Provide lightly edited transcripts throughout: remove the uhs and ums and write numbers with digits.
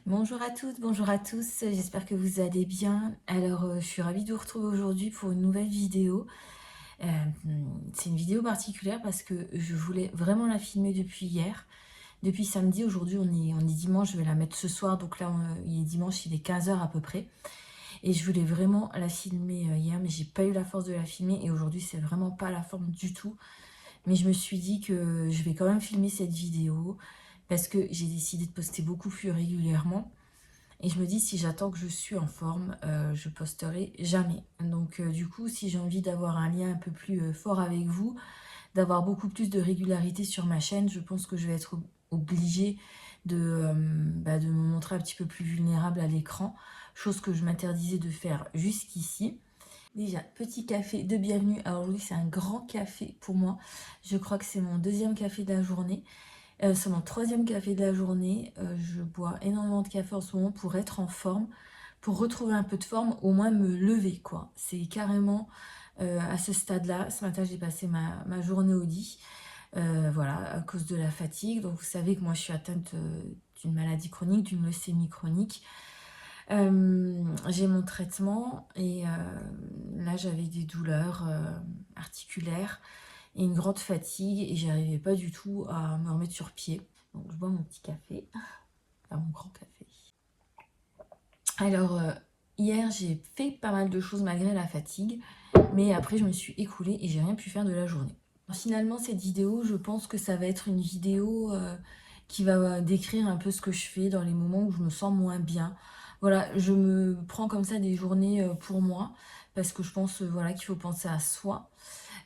Bonjour à toutes, bonjour à tous, j'espère que vous allez bien. Alors, je suis ravie de vous retrouver aujourd'hui pour une nouvelle vidéo. Euh, c'est une vidéo particulière parce que je voulais vraiment la filmer depuis hier. Depuis samedi, aujourd'hui on est dimanche, je vais la mettre ce soir, donc là il est dimanche, il est 15 heures à peu près. Et je voulais vraiment la filmer hier, mais j'ai pas eu la force de la filmer et aujourd'hui c'est vraiment pas la forme du tout. Mais je me suis dit que je vais quand même filmer cette vidéo parce que j'ai décidé de poster beaucoup plus régulièrement. Et je me dis, si j'attends que je suis en forme, je posterai jamais. Donc du coup, si j'ai envie d'avoir un lien un peu plus fort avec vous, d'avoir beaucoup plus de régularité sur ma chaîne, je pense que je vais être obligée de me montrer un petit peu plus vulnérable à l'écran, chose que je m'interdisais de faire jusqu'ici. Déjà, petit café de bienvenue. Alors oui, c'est un grand café pour moi. Je crois que c'est mon deuxième café de la journée. C'est mon troisième café de la journée. Je bois énormément de café en ce moment pour être en forme, pour retrouver un peu de forme, au moins me lever, quoi. C'est carrément à ce stade-là. Ce matin, j'ai passé ma journée au lit, voilà, à cause de la fatigue. Donc, vous savez que moi, je suis atteinte d'une maladie chronique, d'une leucémie chronique. J'ai mon traitement et là, j'avais des douleurs articulaires et une grande fatigue et j'arrivais pas du tout à me remettre sur pied. Donc je bois mon petit café, enfin mon grand café. Alors hier j'ai fait pas mal de choses malgré la fatigue, mais après je me suis écoulée et j'ai rien pu faire de la journée. Finalement cette vidéo, je pense que ça va être une vidéo qui va décrire un peu ce que je fais dans les moments où je me sens moins bien. Voilà, je me prends comme ça des journées pour moi parce que je pense voilà, qu'il faut penser à soi.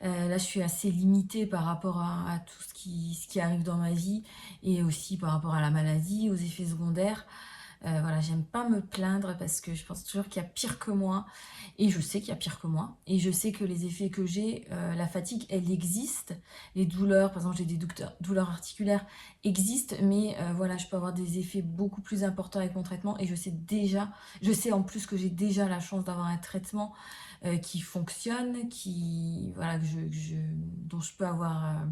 Là, je suis assez limitée par rapport à tout ce qui arrive dans ma vie et aussi par rapport à la maladie, aux effets secondaires. Voilà, j'aime pas me plaindre parce que je pense toujours qu'il y a pire que moi et je sais qu'il y a pire que moi et je sais que les effets que j'ai, la fatigue, elle existe. Les douleurs, par exemple, j'ai des douleurs articulaires existent, mais voilà, je peux avoir des effets beaucoup plus importants avec mon traitement et je sais en plus que j'ai déjà la chance d'avoir un traitement qui fonctionne, voilà, dont je peux avoir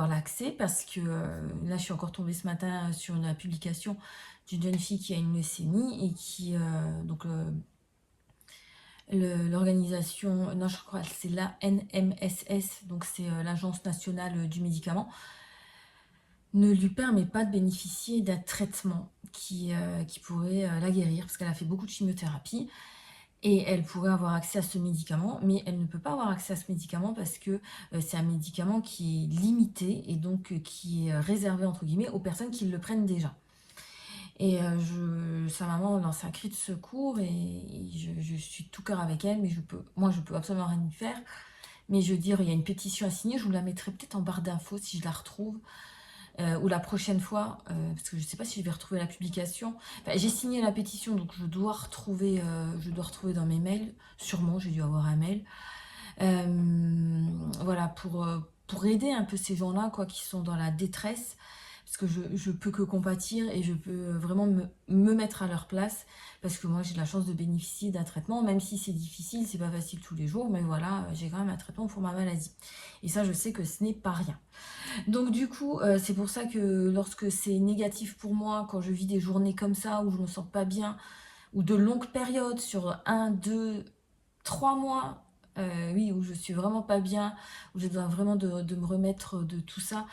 l'accès parce que là je suis encore tombée ce matin sur une publication d'une jeune fille qui a une leucémie et qui l'organisation, non je crois c'est la NMSS, donc c'est l'Agence nationale du médicament, ne lui permet pas de bénéficier d'un traitement qui pourrait la guérir parce qu'elle a fait beaucoup de chimiothérapie. Et elle pourrait avoir accès à ce médicament, mais elle ne peut pas avoir accès à ce médicament parce que c'est un médicament qui est limité et donc qui est réservé entre guillemets aux personnes qui le prennent déjà. Et sa maman lance un cri de secours et je suis de tout cœur avec elle, mais moi je peux absolument rien y faire. Mais je veux dire, il y a une pétition à signer, je vous la mettrai peut-être en barre d'infos si je la retrouve. Ou la prochaine fois, parce que je ne sais pas si je vais retrouver la publication. Enfin, j'ai signé la pétition, donc je dois retrouver dans mes mails. Sûrement, j'ai dû avoir un mail. Voilà, pour aider un peu ces gens-là, quoi, qui sont dans la détresse. Parce que je peux que compatir et je peux vraiment me mettre à leur place. Parce que moi, j'ai la chance de bénéficier d'un traitement, même si c'est difficile, c'est pas facile tous les jours, mais voilà, j'ai quand même un traitement pour ma maladie. Et ça, je sais que ce n'est pas rien. Donc du coup, c'est pour ça que lorsque c'est négatif pour moi, quand je vis des journées comme ça, où je me sens pas bien, ou de longues périodes sur 1, 2, 3 mois, oui, où je suis vraiment pas bien, où j'ai besoin vraiment de me remettre de tout ça,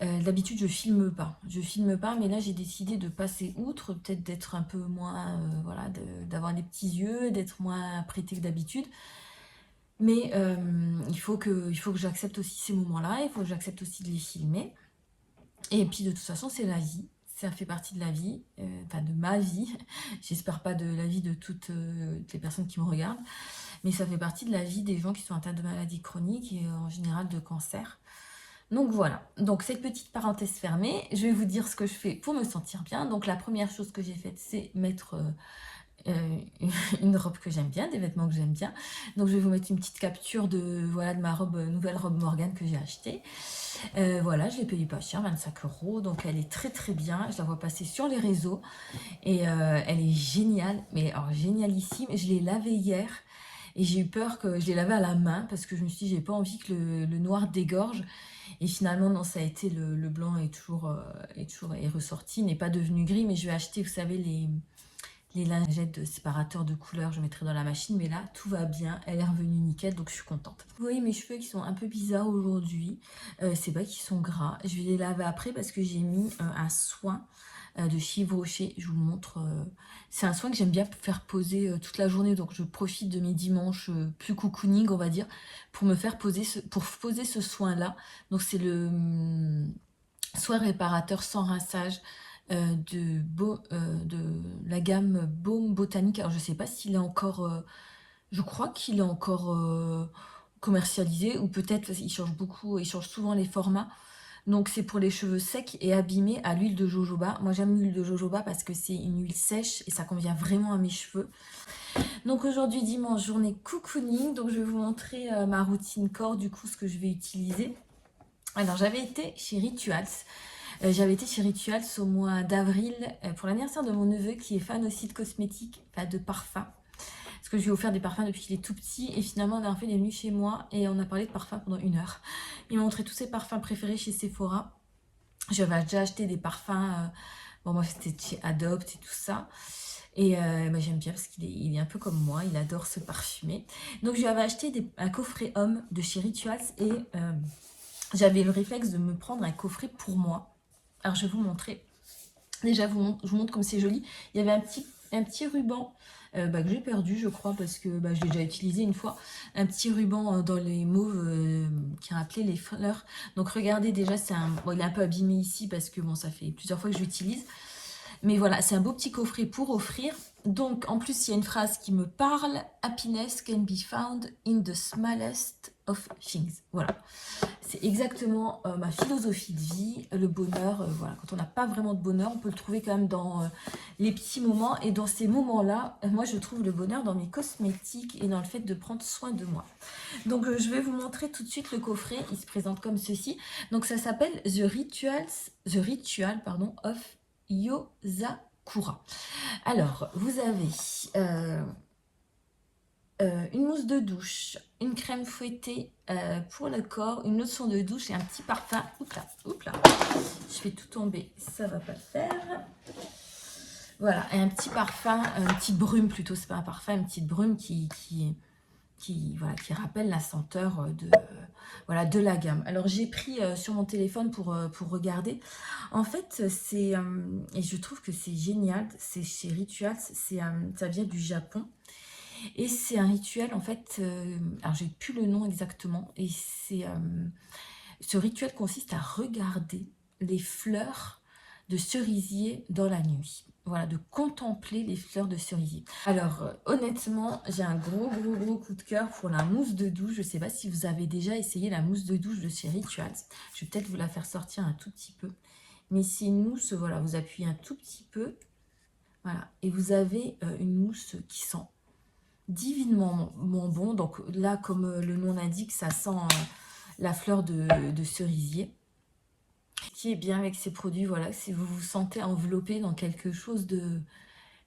d'habitude je filme pas. Je filme pas, mais là j'ai décidé de passer outre, peut-être d'être un peu moins, voilà, d'avoir les petits yeux, d'être moins prêtée que d'habitude. Mais il faut que j'accepte aussi ces moments-là, il faut que j'accepte aussi de les filmer. Et puis de toute façon, c'est la vie. Ça fait partie de la vie, enfin de ma vie. J'espère pas de la vie de toutes les personnes qui me regardent. Mais ça fait partie de la vie des gens qui sont atteints de maladies chroniques et en général de cancer. Donc voilà, donc cette petite parenthèse fermée, je vais vous dire ce que je fais pour me sentir bien. Donc la première chose que j'ai faite, c'est mettre euh, une robe que j'aime bien, des vêtements que j'aime bien. Donc je vais vous mettre une petite capture voilà, de ma nouvelle robe Morgane que j'ai achetée. Voilà, je l'ai payée pas cher, 25 euros. Donc elle est très très bien. Je la vois passer sur les réseaux et elle est géniale, mais alors génialissime. Je l'ai lavée hier et j'ai eu peur que je l'ai lavée à la main parce que je me suis dit j'ai pas envie que le noir dégorge. Et finalement, non, ça a été le blanc est ressorti, n'est pas devenu gris, mais je vais acheter, vous savez, les lingettes de séparateur de couleurs, je mettrai dans la machine, mais là, tout va bien, elle est revenue nickel, donc je suis contente. Vous voyez mes cheveux qui sont un peu bizarres aujourd'hui, c'est pas qu'ils sont gras, je vais les laver après parce que j'ai mis un soin de chez Yves Rocher, je vous le montre, c'est un soin que j'aime bien faire poser toute la journée, donc je profite de mes dimanches plus cocooning, on va dire, pour me faire poser pour poser ce soin là. Donc c'est le soin réparateur sans rinçage de la gamme Baume Botanique. Alors je sais pas s'il est encore, je crois qu'il est encore commercialisé, ou peut-être il change beaucoup, il change souvent les formats. Donc c'est pour les cheveux secs et abîmés à l'huile de jojoba. Moi j'aime l'huile de jojoba parce que c'est une huile sèche et ça convient vraiment à mes cheveux. Donc aujourd'hui dimanche, journée cocooning, donc je vais vous montrer ma routine corps, du coup ce que je vais utiliser. Alors j'avais été chez Rituals. J'avais été chez Rituals au mois d'avril pour l'anniversaire de mon neveu qui est fan aussi de cosmétiques, de parfums. Parce que je lui ai offert des parfums depuis qu'il est tout petit. Et finalement, la dernière fois, il est venu chez moi et on a parlé de parfums pendant 1 heure. Il m'a montré tous ses parfums préférés chez Sephora. J'avais déjà acheté des parfums. Bon, moi, c'était chez Adopt et tout ça. Et j'aime bien parce qu'il est un peu comme moi. Il adore se parfumer. Donc, je lui avais acheté un coffret homme de chez Rituals. Et j'avais le réflexe de me prendre un coffret pour moi. Alors, je vais vous montrer. Déjà, je vous montre comme c'est joli. Il y avait un petit ruban que j'ai perdu, je crois, parce que je l'ai déjà utilisé une fois. Un petit ruban dans les mauves qui rappelait les fleurs. Donc, regardez, déjà, bon, il est un peu abîmé ici parce que bon, ça fait plusieurs fois que je l'utilise. Mais voilà, c'est un beau petit coffret pour offrir. Donc, en plus, il y a une phrase qui me parle. Happiness can be found in the smallest of things. Voilà. C'est exactement ma philosophie de vie. Le bonheur, voilà. Quand on n'a pas vraiment de bonheur, on peut le trouver quand même dans les petits moments. Et dans ces moments-là, moi, je trouve le bonheur dans mes cosmétiques et dans le fait de prendre soin de moi. Donc, je vais vous montrer tout de suite le coffret. Il se présente comme ceci. Donc, ça s'appelle The Ritual, of Yozakura. Alors, vous avez une mousse de douche, une crème fouettée pour le corps, une lotion de douche et un petit parfum. Oups là, je fais tout tomber, ça va pas le faire. Voilà, et un petit parfum, une petite brume plutôt, c'est pas un parfum, une petite brume qui rappelle la senteur de la gamme. Alors j'ai pris sur mon téléphone pour regarder. En fait, et je trouve que c'est génial, c'est chez Rituals, ça vient du Japon. Et c'est un rituel, en fait, alors j'ai plus le nom exactement, et ce rituel consiste à regarder les fleurs de cerisier dans la nuit. Voilà, de contempler les fleurs de cerisier. Alors, honnêtement, j'ai un gros coup de cœur pour la mousse de douche. Je ne sais pas si vous avez déjà essayé la mousse de douche de chez Rituals. Je vais peut-être vous la faire sortir un tout petit peu. Mais c'est une mousse, voilà, vous appuyez un tout petit peu. Voilà, et vous avez une mousse qui sent divinement bon. Donc là, comme le nom l'indique, ça sent la fleur de cerisier. Ce qui est bien avec ces produits, voilà, si vous vous sentez enveloppé dans quelque chose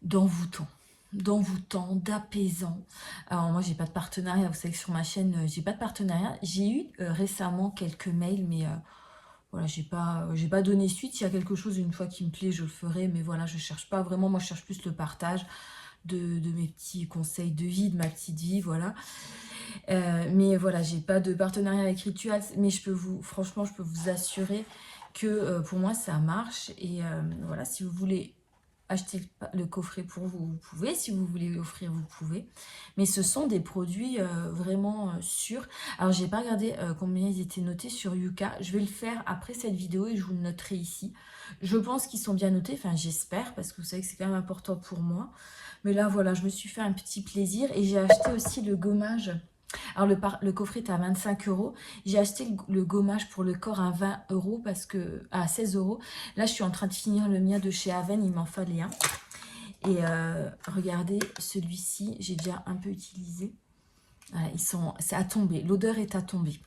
d'envoûtant, d'apaisant. Alors moi, j'ai pas de partenariat. Vous savez que sur ma chaîne, j'ai pas de partenariat. J'ai eu récemment quelques mails, mais voilà, j'ai pas donné suite. S'il y a quelque chose une fois qui me plaît, je le ferai. Mais voilà, je cherche pas vraiment. Moi, je cherche plus le partage de mes petits conseils de vie, de ma petite vie, voilà. Mais voilà, j'ai pas de partenariat avec Rituals, mais franchement, je peux vous assurer que pour moi, ça marche. Et voilà, si vous voulez acheter le coffret pour vous, vous pouvez. Si vous voulez l'offrir, vous pouvez. Mais ce sont des produits vraiment sûrs. Alors, j'ai pas regardé combien ils étaient notés sur Yuka. Je vais le faire après cette vidéo et je vous le noterai ici. Je pense qu'ils sont bien notés, enfin j'espère, parce que vous savez que c'est quand même important pour moi. Mais là, voilà, je me suis fait un petit plaisir et j'ai acheté aussi le gommage. Alors, le coffret est à 25 €. J'ai acheté le gommage pour le corps à 20 € à 16 €. Là, je suis en train de finir le mien de chez Aven, il m'en fallait un. Et regardez, celui-ci, j'ai déjà un peu utilisé. Voilà, c'est à tomber, l'odeur est à tomber.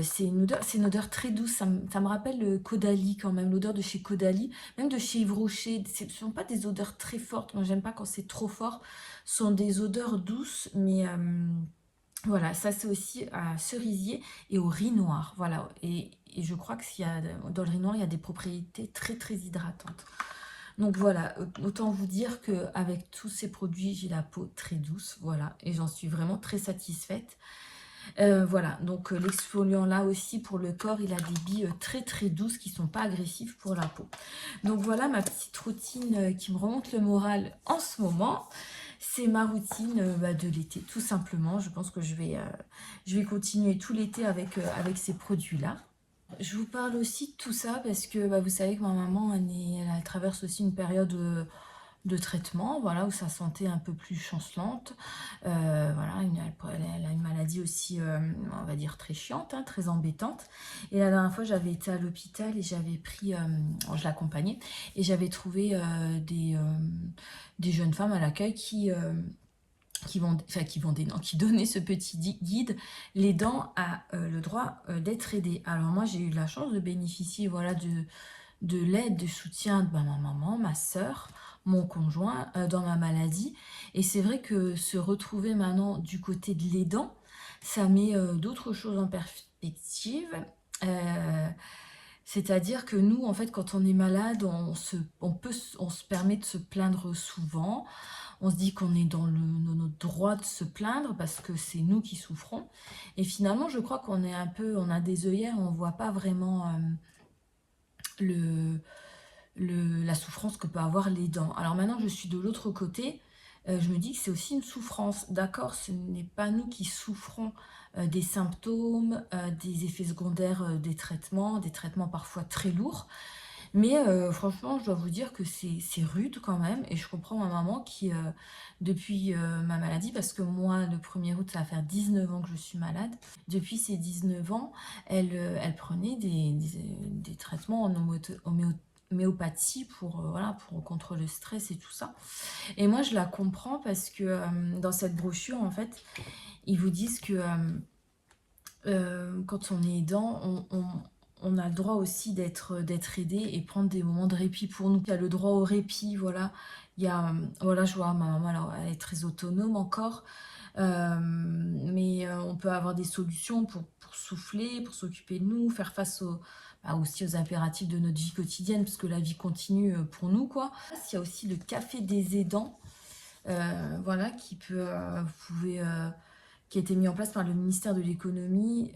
C'est une odeur très douce, ça me rappelle le Caudalie quand même, l'odeur de chez Caudalie, même de chez Yves Rocher. Ce ne sont pas des odeurs très fortes, moi j'aime pas quand c'est trop fort, ce sont des odeurs douces, mais Voilà, ça c'est aussi à cerisier et au riz noir, voilà. Et je crois que dans le riz noir, il y a des propriétés très très hydratantes. Donc voilà, autant vous dire qu'avec tous ces produits, j'ai la peau très douce, voilà, et j'en suis vraiment très satisfaite. Voilà, donc l'exfoliant là aussi pour le corps, il a des billes très très douces qui ne sont pas agressives pour la peau. Donc voilà ma petite routine qui me remonte le moral en ce moment. C'est ma routine de l'été, tout simplement. Je pense que je vais continuer tout l'été avec ces produits-là. Je vous parle aussi de tout ça parce que vous savez que ma maman, elle traverse aussi une période de traitement, voilà, où sa santé est un peu plus chancelante. Voilà, elle a une maladie aussi, on va dire, très chiante, hein, très embêtante. Et la dernière fois, j'avais été à l'hôpital et j'avais pris, je l'accompagnais, et j'avais trouvé des jeunes femmes à l'accueil qui donnaient ce petit guide. Les dents a le droit d'être aidées. Alors moi, j'ai eu la chance de bénéficier, voilà, de l'aide, de soutien de ma maman, ma sœur, mon conjoint dans ma maladie. Et c'est vrai que se retrouver maintenant du côté de l'aidant, ça met d'autres choses en perspective. Euh, C'est-à-dire que nous, en fait, quand on est malade, on se permet de se plaindre souvent. On se dit qu'on est dans notre droit de se plaindre parce que c'est nous qui souffrons. Et finalement, je crois on a des œillères, on ne voit pas vraiment le, la souffrance que peut avoir les dents. Alors maintenant, je suis de l'autre côté, je me dis que c'est aussi une souffrance. D'accord, ce n'est pas nous qui souffrons des symptômes, des effets secondaires des traitements parfois très lourds. Mais franchement, je dois vous dire que c'est rude quand même. Et je comprends ma maman qui, depuis ma maladie, parce que moi, le 1er août, ça va faire 19 ans que je suis malade. Depuis ces 19 ans, elle prenait des traitements en homéopathie pour, voilà, contre le stress et tout ça. Et moi, je la comprends parce que dans cette brochure, en fait, ils vous disent que quand on est aidant, on a le droit aussi d'être aidé et prendre des moments de répit pour nous. Il y a le droit au répit, voilà. Il y a, voilà, je vois ma maman, alors, elle est très autonome encore, mais on peut avoir des solutions pour souffler, pour s'occuper de nous, faire face aussi aux impératifs de notre vie quotidienne, parce que la vie continue pour nous, quoi. Il y a aussi le café des aidants, voilà, vous pouvez qui a été mis en place par le ministère de l'économie,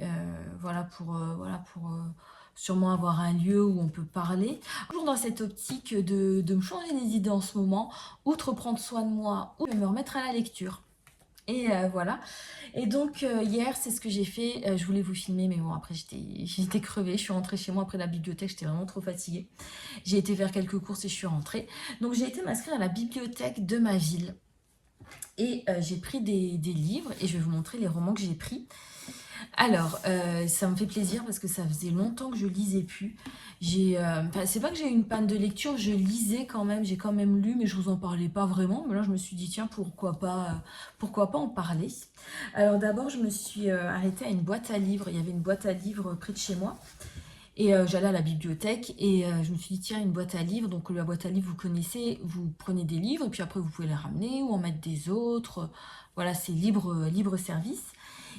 voilà, pour sûrement avoir un lieu où on peut parler. Toujours dans cette optique de me changer les idées en ce moment, outre prendre soin de moi, ou me remettre à la lecture. Et voilà. Et donc hier, c'est ce que j'ai fait. Je voulais vous filmer, mais bon, après j'étais crevée. Je suis rentrée chez moi après la bibliothèque, j'étais vraiment trop fatiguée. J'ai été faire quelques courses et je suis rentrée. Donc j'ai été m'inscrire à la bibliothèque de ma ville. Et j'ai pris des livres et je vais vous montrer les romans que j'ai pris. Alors, ça me fait plaisir parce que ça faisait longtemps que je lisais plus. C'est pas que j'ai eu une panne de lecture, je lisais quand même, j'ai quand même lu, mais je vous en parlais pas vraiment. Mais là, je me suis dit, tiens, pourquoi pas en parler. Alors d'abord, je me suis arrêtée à une boîte à livres. Il y avait une boîte à livres près de chez moi. Et j'allais à la bibliothèque et je me suis dit, tiens, une boîte à livres. Donc la boîte à livres, vous connaissez, vous prenez des livres et puis après, vous pouvez les ramener ou en mettre des autres. Voilà, c'est libre service.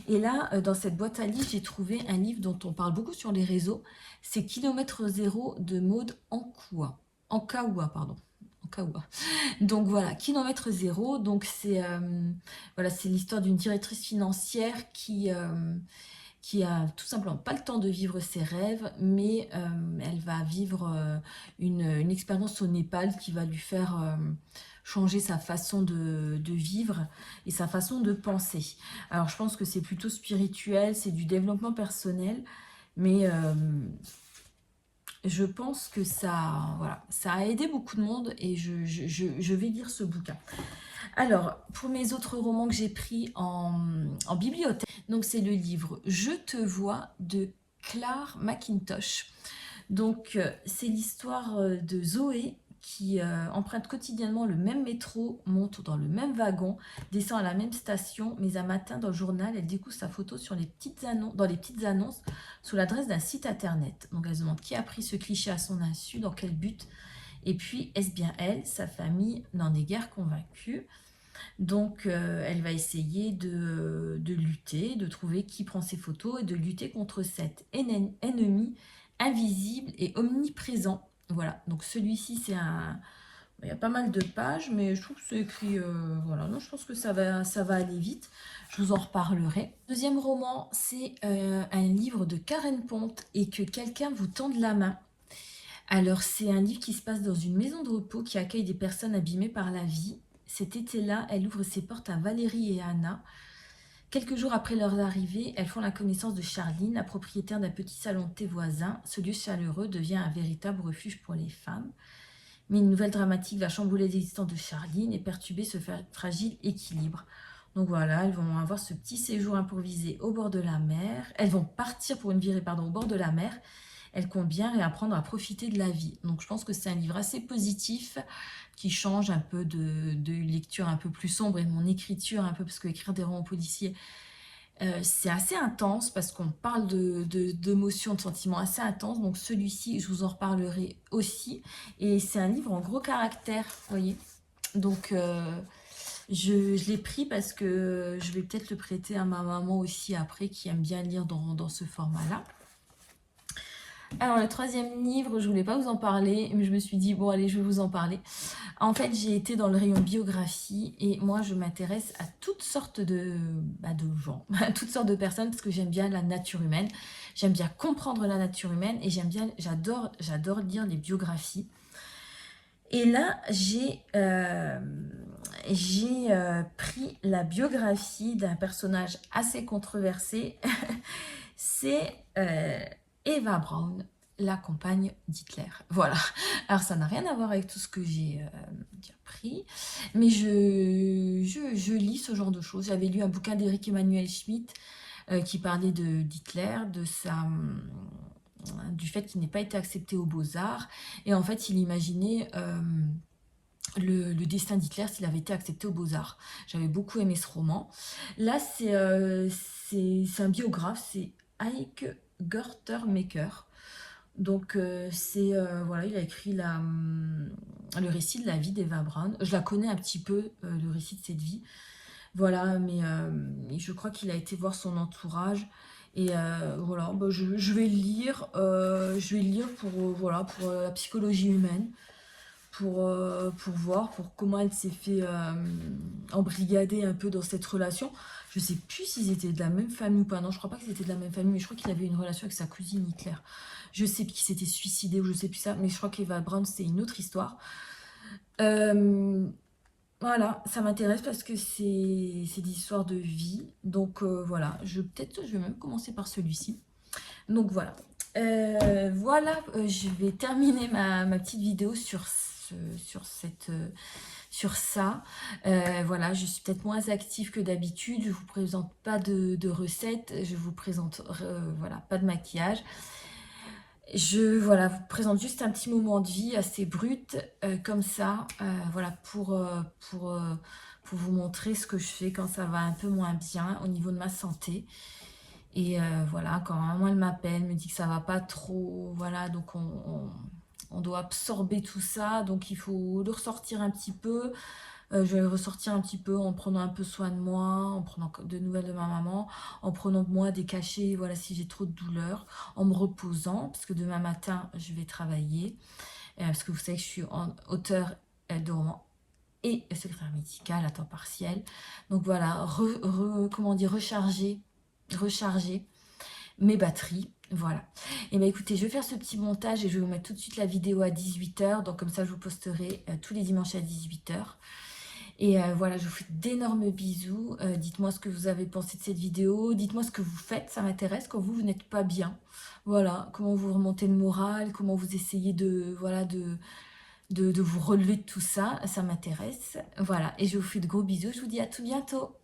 Et là, dans cette boîte à livres, j'ai trouvé un livre dont on parle beaucoup sur les réseaux. C'est Kilomètre Zéro de Maud Ankaoua, pardon. Ankaoua. Donc voilà, Kilomètre Zéro. Donc voilà, c'est l'histoire d'une directrice financière qui a tout simplement pas le temps de vivre ses rêves, mais elle va vivre une expérience au Népal qui va lui faire changer sa façon de vivre et sa façon de penser. Alors je pense que c'est plutôt spirituel, c'est du développement personnel, mais je pense que voilà, ça a aidé beaucoup de monde et je vais lire ce bouquin. Alors, pour mes autres romans que j'ai pris en bibliothèque, donc c'est le livre Je te vois de Claire McIntosh. Donc, c'est l'histoire de Zoé qui emprunte quotidiennement le même métro, monte dans le même wagon, descend à la même station, mais un matin dans le journal, elle découvre sa photo sur dans les petites annonces sous l'adresse d'un site internet. Donc, elle se demande qui a pris ce cliché à son insu, dans quel but, et puis est-ce bien elle, sa famille n'en est guère convaincue. Donc, elle va essayer de lutter, de trouver qui prend ses photos et de lutter contre cet ennemi invisible et omniprésent. Voilà, donc celui-ci, c'est un... Il y a pas mal de pages, mais je trouve que c'est écrit... voilà, non, je pense que ça va aller vite. Je vous en reparlerai. Deuxième roman, c'est un livre de Karen Ponte et que quelqu'un vous tende la main. Alors, c'est un livre qui se passe dans une maison de repos qui accueille des personnes abîmées par la vie. Cet été-là, elle ouvre ses portes à Valérie et Anna. Quelques jours après leur arrivée, elles font la connaissance de Charline, la propriétaire d'un petit salon de thé voisin. Ce lieu chaleureux devient un véritable refuge pour les femmes. Mais une nouvelle dramatique va chambouler l'existence de Charline et perturber ce fragile équilibre. Donc voilà, elles vont avoir ce petit séjour improvisé au bord de la mer. Elles vont partir pour une virée, au bord de la mer. Elles comptent bien réapprendre à profiter de la vie. Donc je pense que c'est un livre assez positif qui change un peu de lecture un peu plus sombre et de mon écriture un peu, parce que écrire des romans policiers, c'est assez intense parce qu'on parle d'émotions, de sentiments assez intenses. Donc celui-ci, je vous en reparlerai aussi. Et c'est un livre en gros caractère, vous voyez. Donc je l'ai pris parce que je vais peut-être le prêter à ma maman aussi après, qui aime bien lire dans ce format-là. Alors le troisième livre, je voulais pas vous en parler, mais je me suis dit, bon allez, je vais vous en parler. En fait, j'ai été dans le rayon biographie et moi, je m'intéresse à toutes sortes de gens, à toutes sortes de personnes parce que j'aime bien la nature humaine, j'aime bien comprendre la nature humaine et j'adore lire les biographies. Et là, j'ai pris la biographie d'un personnage assez controversé. C'est Eva Braun, la compagne d'Hitler. Voilà. Alors, ça n'a rien à voir avec tout ce que j'ai pris, mais je lis ce genre de choses. J'avais lu un bouquin d'Éric Emmanuel Schmitt qui parlait d'Hitler, du fait qu'il n'ait pas été accepté aux Beaux-Arts. Et en fait, il imaginait le destin d'Hitler s'il avait été accepté aux Beaux-Arts. J'avais beaucoup aimé ce roman. Là, c'est un biographe, c'est Ike Görtermaeker. Donc, voilà, il a écrit le récit de la vie d'Eva Braun. Je la connais un petit peu, le récit de cette vie. Voilà, mais je crois qu'il a été voir son entourage. Et voilà, je vais le lire. Je vais le lire voilà, pour la psychologie humaine. Pour voir comment elle s'est fait embrigader un peu dans cette relation. Je sais plus s'ils étaient de la même famille ou pas. Non, je crois pas qu'ils étaient de la même famille, mais je crois qu'il avait une relation avec sa cousine Hitler. Je sais qu'il s'était suicidé ou je sais plus ça, mais je crois qu'Eva Braun, c'est une autre histoire. Voilà, ça m'intéresse parce que c'est des histoires de vie. Donc voilà, je vais même commencer par celui-ci. Donc voilà. Voilà, je vais terminer ma petite vidéo sur ça. Voilà, je suis peut-être moins active que d'habitude. Je vous présente pas de recettes. Je vous présente voilà, pas de maquillage. Voilà, vous présente juste un petit moment de vie assez brut, comme ça, voilà, pour vous montrer ce que je fais quand ça va un peu moins bien au niveau de ma santé. Et voilà, quand maman elle m'appelle, me dit que ça va pas trop, voilà, donc on doit absorber tout ça, donc il faut le ressortir un petit peu. Je vais le ressortir un petit peu en prenant un peu soin de moi, en prenant de nouvelles de ma maman, en prenant de moi des cachets, voilà, si j'ai trop de douleur, en me reposant, parce que demain matin, je vais travailler, parce que vous savez que je suis auteure de romans et secrétaire médicale à temps partiel. Donc voilà, comment dire, recharger mes batteries. Voilà. Et bien écoutez, je vais faire ce petit montage et je vais vous mettre tout de suite la vidéo à 18 h. Donc comme ça, je vous posterai tous les dimanches à 18 h. Et voilà, je vous fais d'énormes bisous. Dites-moi ce que vous avez pensé de cette vidéo. Dites-moi ce que vous faites, ça m'intéresse quand vous n'êtes pas bien. Voilà, comment vous remontez le moral, comment vous essayez voilà, de vous relever de tout ça. Ça m'intéresse. Voilà, et je vous fais de gros bisous. Je vous dis à tout bientôt.